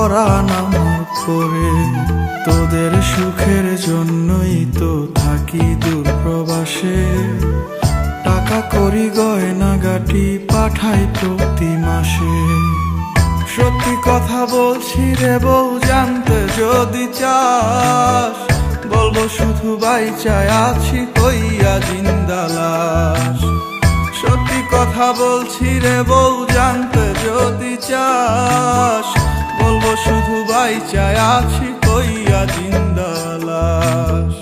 পরাণ আমার করে। তোদের সুখের জন্যই তো থাকি দূর প্রবাসে, টাকা করি গয়না গাটি পাঠাই প্রতি মাসে। সত্যি কথা বলছি রে বউ, জানতে যদি চাস, বলবো শুধু বাইচায় আছি কইয়া জিন্দা লাশ। সত্যি কথা বলছি রে বউ, জানতে যদি চাস, বলবো শুধু বাইচায় আছি কইয়া জিন্দা লাশ।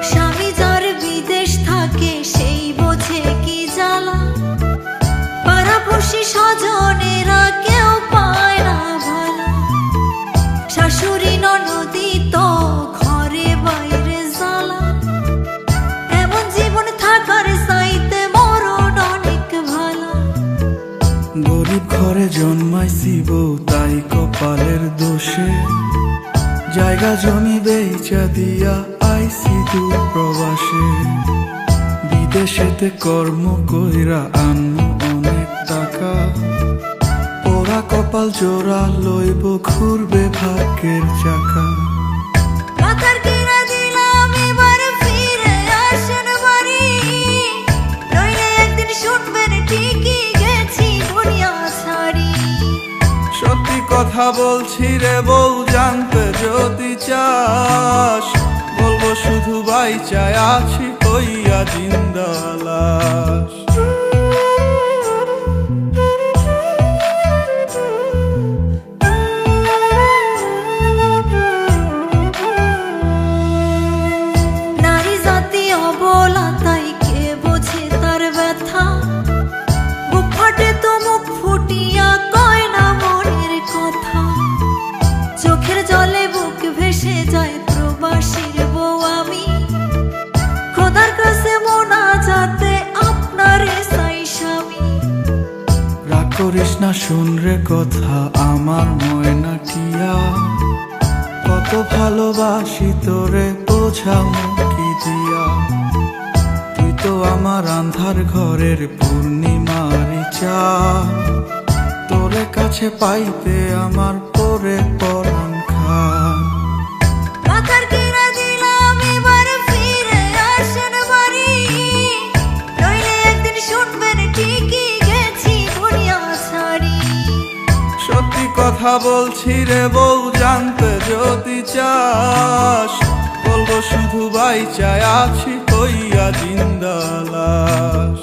স্বামী যার বিদেশ থাকে সেই বোঝে কি জ্বালা, পাড়াপড়শি স্বজনেরা কেউ পায় না ভালো। শাশুড়ি ননদি তো ঘরে বাইরে জ্বালা, এমন জীবন থাকার চাইতে মরণ অনেক ভালো। গরিব ঘরে জন্মাইছি বউ তাই কপালের দোষে, জায়গা জমি বেচা দিয়া আইছি দূর প্রবাসে। বিদেশেতে কর্ম কইরা আনমু অনেক টাকা, ওরা কপাল জোড়া লইব ঘুরবে ভাগ্যের চাকা। মাথার কিনা দিলাম এবার ফিরে আসেন বাড়ি, নইলে একদিন শুনবেন ঠিকই গেছি দুনিয়া ছাড়ি। সত্যি কথা বলছি রে বউ, জানতে যদি চাস, বলবো শুধু বাইচায় আছি কইয়া জিন্দা লাশ। নারী জাতি অবলা তাই কে বোঝে তার ব্যথা, বুক ফাটে তো মুখ ফুটিয়া কয় না মনের কথা। চোখের জলে বুক ভেসে যায় প্রবাসীর বউ আমি, খোদার কাছে মোনাজাতে আপনারে চাই স্বামী। রাগ করিস না শুন রে কথা আমার ময়না টিয়া, কত ভালোবাসি তোরে বোঝামু কি দিয়া। তুই তো আমার আন্ধার ঘরের পূর্ণিমারি চাঁদ, তোরে কাছে পাইতে আমার পরে পরাণ খান। মাথার কিনা দিলাম এবার ফিরে আসেন বাড়ি, নইলে একদিন শুনবেন ঠিকই গেছি দুনিয়া ছাড়ি। সত্যি কথা বলছি রে বউ, জানতে যদি চাস, বলবো শুধু বাইচায় আছি কইয়া জিন্দা লাশ।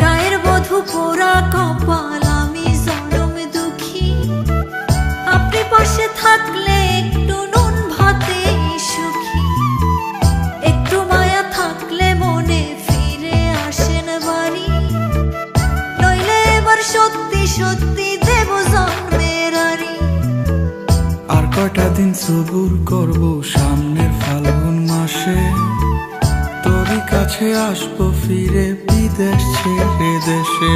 গায়ের বধূ পোড়া কপাল আমি জনম দুঃখী, আপনি পাশে থাকলে একটু নুন ভাতে সুখী। একটু মায়া থাকলে মনে ফিরে আসেন বাড়ি, নইলে এবার সত্যি সত্যি দেব জন্মের আরি। আর কয়টা দিন সবুর করব সামনের ফাল্গুন মাসে, তোরই কাছে আসবো ফিরে বিদেশ ছেড়ে দেশে।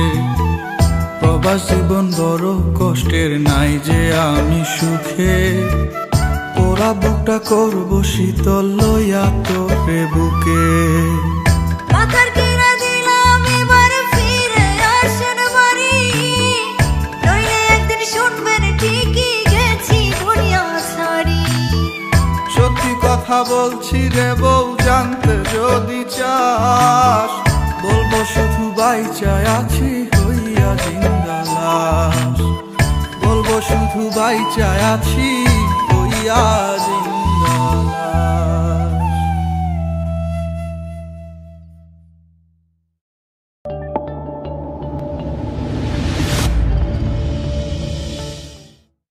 প্রবাস জীবন বড় কষ্টের, নাই যে আমি সুখে, ওরা বুকটা করবো শীতল লইয়া তোরে বুকে। মাথার কিনা দিলাম এবার ফিরে আসেন বাড়ি, নইলে একদিন শুনবেন ঠিকই গেছি দুনিয়া ছাড়ি। সত্যি কথা বলছি রে বউ, জানতে যদি চাস, বলবো শুধু বাইচায় আছি হইয়া জিন্দা লাশ। বলবো শুধু বাইচায় আছি হইয়া জিন্দা